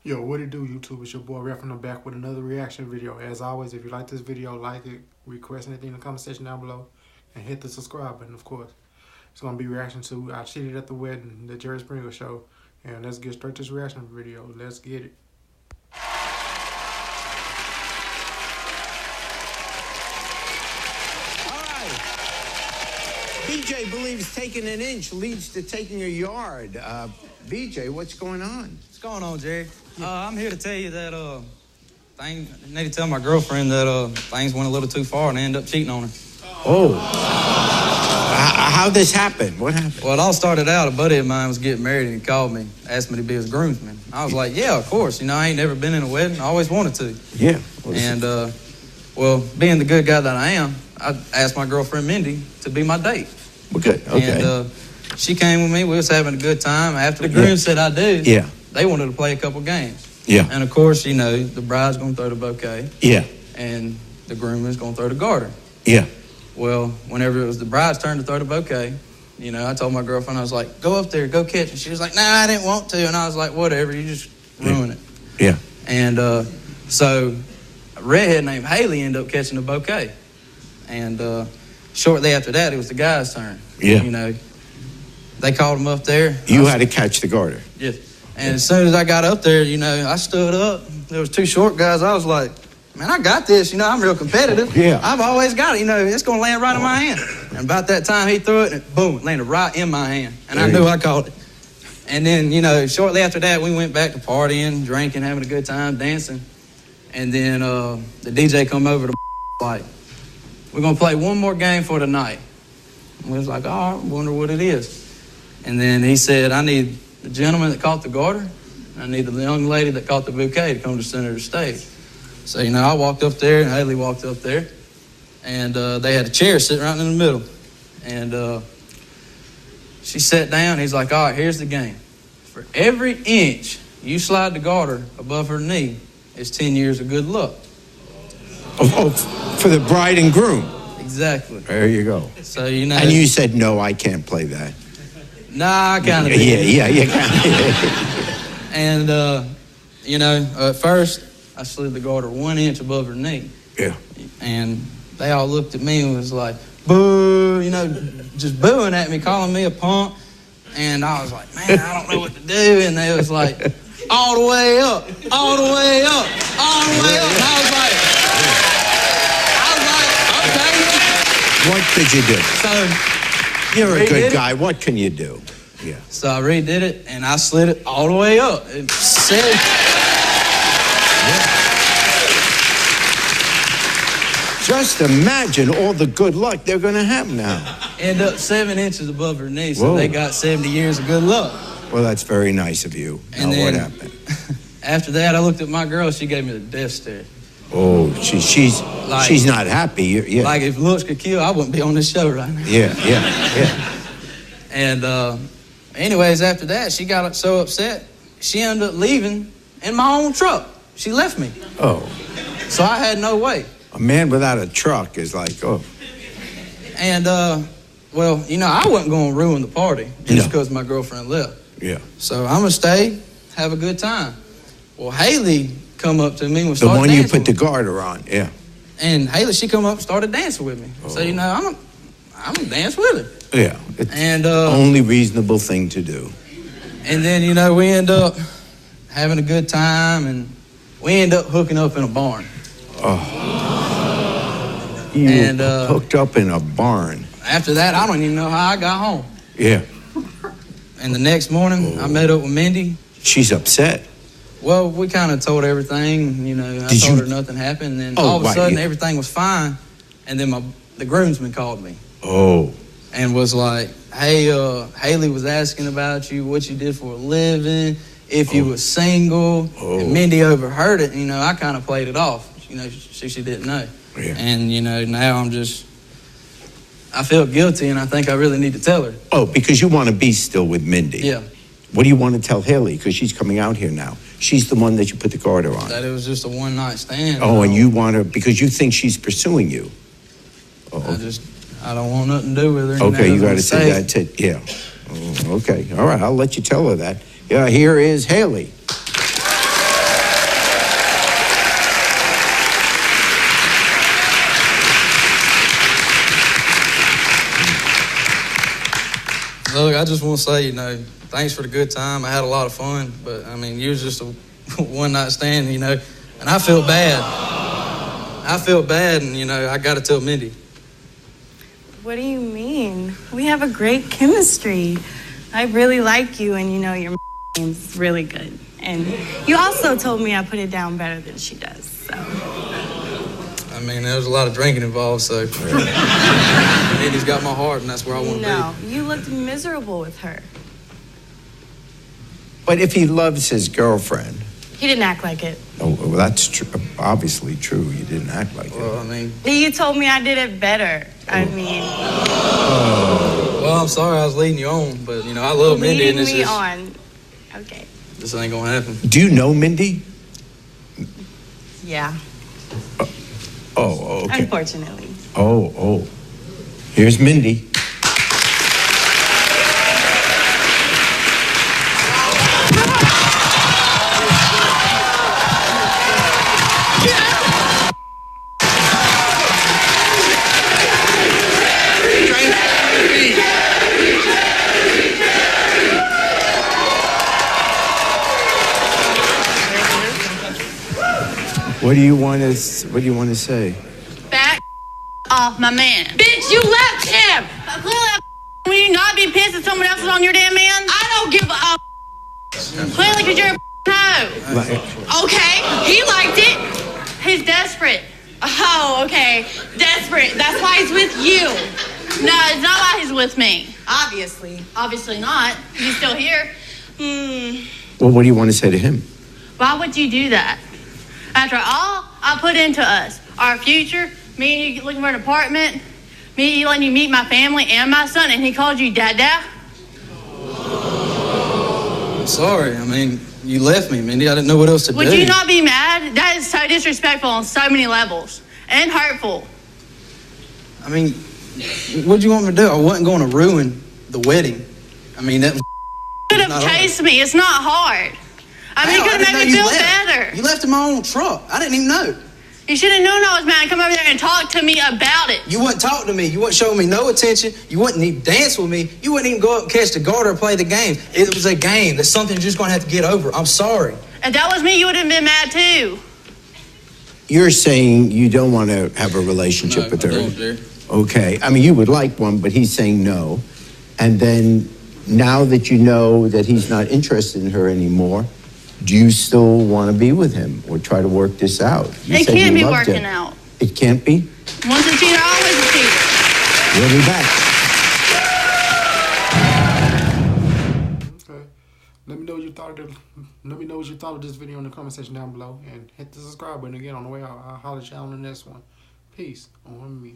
Yo, what it do, YouTube? It's your boy Ref from the back with another reaction video. As always, if you like this video, like it, request anything in the comment section down below, and hit the subscribe button, of course. It's going to be reaction to I Cheated at the Wedding, the Jerry Springer Show. And let's get straight to this reaction video. Let's get it. BJ believes taking an inch leads to taking a yard. BJ, what's going on? What's going on, Jerry? I'm here to tell you that I need to tell my girlfriend that things went a little too far and I ended up cheating on her. Oh. How'd this happen? What happened? Well, it all started out, a buddy of mine was getting married and he called me, asked me to be his groomsman. I was like, yeah, of course. You know, I ain't never been in a wedding. I always wanted to. Yeah. And, well, being the good guy that I am, I asked my girlfriend, Mindy, to be my date. Well, good. Okay. And she came with me. We was having a good time. After the groom said I do, they wanted to play a couple games. Yeah. And, of course, you know, the bride's going to throw the bouquet. Yeah. And the groom is going to throw the garter. Yeah. Well, whenever it was the bride's turn to throw the bouquet, you know, I told my girlfriend, I was like, go up there, go catch it. She was like, nah, I didn't want to. And I was like, whatever, you just ruin it. Yeah. And so a redhead named Haley ended up catching the bouquet. And shortly after that, it was the guy's turn. Yeah. You know, they called him up there. You had to catch the garter. Yes. And as soon as I got up there, you know, I stood up. There was two short guys. I was like, man, I got this. You know, I'm real competitive. Yeah. I've always got it. You know, it's going to land right in my hand. And about that time, he threw it, and boom, it landed right in my hand. And I knew I caught it. And then, you know, shortly after that, we went back to partying, drinking, having a good time, dancing. And then the DJ come over to like, we're going to play one more game for the night. And we was like, oh, I wonder what it is. And then he said, I need the gentleman that caught the garter. I need the young lady that caught the bouquet to come to the center of the stage. So, you know, I walked up there, and Haley walked up there, and they had a chair sitting right in the middle. And she sat down. He's like, all right, here's the game. For every inch you slide the garter above her knee, it's 10 years of good luck. Oh, for the bride and groom. Exactly. There you go. So, you know. And you said, no, I can't play that. Nah, I kind of did. Yeah, you kind of. And, you know, at first, I slid the garter 1 inch above her knee. Yeah. And they all looked at me and was like, boo, you know, just booing at me, calling me a punk. And I was like, man, I don't know what to do. And they was like, all the way up, all the way up, all the way up. And I was like, okay. What could you do? So you're a good guy. What can you do? Yeah. So I redid it, and I slid it all the way up. It said, just imagine all the good luck they're going to have now. End up 7 inches above her knee, so they got 70 years of good luck. Well, that's very nice of you. And now, then, what happened? After that, I looked at my girl. She gave me the death stare. Oh, she's not happy. Yeah. Like if looks could kill, I wouldn't be on this show right now. Yeah. And anyways, after that, she got so upset, she ended up leaving in my own truck. She left me. Oh. So I had no way. A man without a truck is like, oh. And, well, you know, I wasn't going to ruin the party just because my girlfriend left. Yeah. So I'm going to stay, have a good time. Well, Haley come up to me and started dancing. The one you put the garter on, yeah. And Haley, she come up and started dancing with me. Oh. So, you know, I'm going to dance with her. Yeah. It's and only reasonable thing to do. And then, you know, we end up having a good time, and we end up hooking up in a barn. Oh. You hooked up in a barn. After that, I don't even know how I got home. Yeah. And the next morning, I met up with Mindy. She's upset. Well, we kind of told everything, you know. I told her nothing happened, and then all of a sudden, everything was fine. And then the groomsman called me. Oh. And was like, hey, Haley was asking about you, what you did for a living, if you were single. And Mindy overheard it, and, you know, I kind of played it off. You know, she didn't know. Yeah. And, you know, now I feel guilty, and I think I really need to tell her. Oh, because you want to be still with Mindy. Yeah. What do you want to tell Haley? Because she's coming out here now. She's the one that you put the garter on. That it was just a one-night stand. Oh, and you want her, because you think she's pursuing you. I don't want nothing to do with her. Okay, you got to say that. Yeah. Oh, okay. All right, I'll let you tell her that. Yeah, here is Haley. Look, I just want to say, thanks for the good time. I had a lot of fun, but, I mean, you was just a one-night stand, and I felt bad. And, I got to tell Mindy. What do you mean? We have a great chemistry. I really like you, and, your name's really good. And you also told me I put it down better than she does, so. I mean, there was a lot of drinking involved, so. Mindy's got my heart, and that's where I want to be. No, you looked miserable with her. But if he loves his girlfriend... He didn't act like it. Oh, well, that's obviously true. You didn't act like Well, it. I mean... You told me I did it better. I mean... Well, I'm sorry I was leading you on, but, I love Mindy, and it's leading me just... on. Okay. This ain't gonna happen. Do you know Mindy? Yeah. Oh, okay. Unfortunately. Oh. Here's Mindy. What do you want to say? Back off my man. Bitch, you left him. Clearly, will you not be pissed that someone else is on your damn man? I don't give a clearly, because you're a hoe. Okay, he liked it. He's desperate. Oh, okay. Desperate. That's why he's with you. No, it's not why he's with me. Obviously. Obviously not. He's still here. Well, what do you want to say to him? Why would you do that? After all I put into us, our future, me and you looking for an apartment, me and you letting you meet my family and my son, and he called you Dada? I'm sorry. I mean, you left me, Mindy. I didn't know what else to do. Would you not be mad? That is so disrespectful on so many levels. And hurtful. I mean, what'd you want me to do? I wasn't going to ruin the wedding. I mean, that was... You could have chased me. It's not hard. I mean, you could have made me feel better. You left in my own truck. I didn't even know. You should have known I was mad. Come over there and talk to me about it. You wouldn't talk to me. You wouldn't show me no attention. You wouldn't even dance with me. You wouldn't even go up and catch the guard or play the game. It was a game. That's something you're just going to have to get over. I'm sorry. If that was me, you would have been mad too. You're saying you don't want to have a relationship with her. I don't, dear. Okay. I mean, you would like one, but he's saying no. And then now that you know that he's not interested in her anymore, do you still want to be with him or try to work this out? It can't be working out. It can't be? Once a cheater, always a cheater. We'll be back. Okay. Let me know what you thought of this video in the comment section down below, and hit the subscribe button again on the way out. I'll holler at you on the next one. Peace on me.